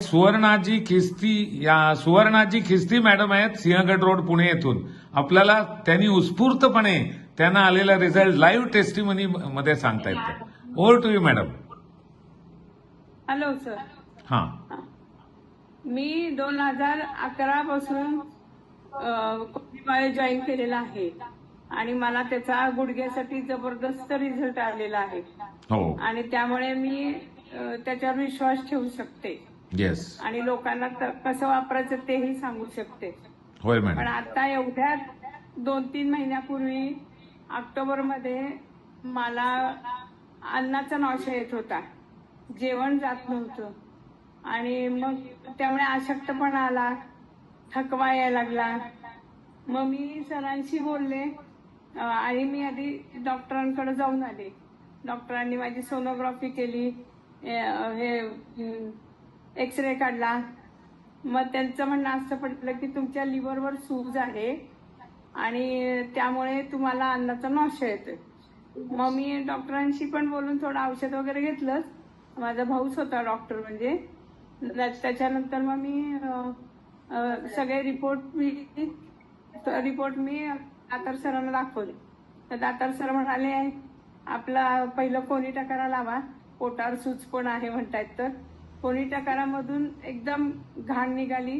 सुवर्णाजी खिस्ती madam आहेत Sinhagad road Pune येथून. आपल्याला त्यांनी उत्स्फूर्तपणे त्यांना आलेला रिझल्ट लाईव्ह टेस्टिमनी मध्ये सांगतायत. Over to you madam. Hello sir. हा, मी 2011 पासून कोणीबाळे जॉईन केलेला आहे आणि मला त्याचा गुडघ्यासाठी जबरदस्त रिझल्ट आलेला आहे. हो, आणि त्यामुळे मी त्याच्यावर विश्वास ठेवू शकते. येस, आणि लोकांना कसं वापरायचं तेही सांगू शकते. होय पण मॅडम. आता एवढ्या 2-3 महिन्यापूर्वी ऑक्टोबरमध्ये मला अन्नाचा नॉश येत होता, जेवण जात नव्हतं आणि मग त्यामुळे अशक्तपणा आला, थकवा यायला लागला. मग मी सरांशी बोलले आणि मी आधी डॉक्टरांकडे जाऊन आले. डॉक्टरांनी माझी सोनोग्राफी केली, हे एक्सरे काढला. मग त्यांचं म्हणणं असं पडलं की तुमच्या लिव्हरवर सूज आहे आणि त्यामुळे तुम्हाला अन्नाचा नॉश येतोय. मग मी डॉक्टरांशी पण बोलून थोडं औषध वगैरे घेतलं. माझा भाऊच होता डॉक्टर म्हणजे. त्याच्यानंतर मग मी सगळे रिपोर्ट मी दातार सरांना दाखवले. तर दातार सर म्हणाले आपला पहिलं कोणी टकारा लावा, पोटावर सूज पण आहे म्हणतायत. तर कोणी टकारामधून एकदम घाण निघाली.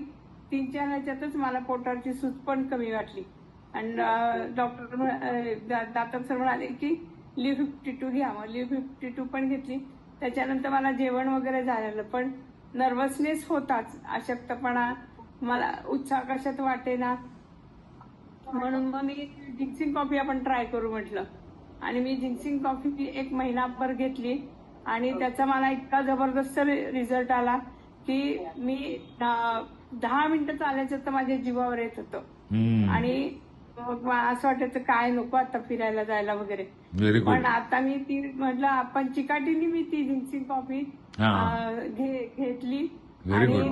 3-4 ह्याच्यातच मला पोटावरची सूज पण कमी वाटली. आणि दातार सर म्हणाले की लिव्ह 52 घ्या. मग लिव्ह 52 पण घेतली. त्याच्यानंतर मला जेवण वगैरे झालेलं, पण नर्वसनेस होताच, अशक्तपणा, मला उत्साह कशात वाटेना. म्हणून मग मी जिंक्सिंग कॉफी आपण ट्राय करू म्हटलं आणि मी जिंक्सिंग कॉफी 1 महिनाभर घेतली आणि त्याचा मला इतका जबरदस्त रिझल्ट आला की मी 10 मिनिटं चालायचं तर माझ्या जीवावर येत होतं आणि मग असं वाटायचं काय नको आता फिरायला जायला वगैरे. पण आता मी ती म्हटलं आपण चिकाटीने मी ती जिंक्सिंग कॉफी घेतली आणि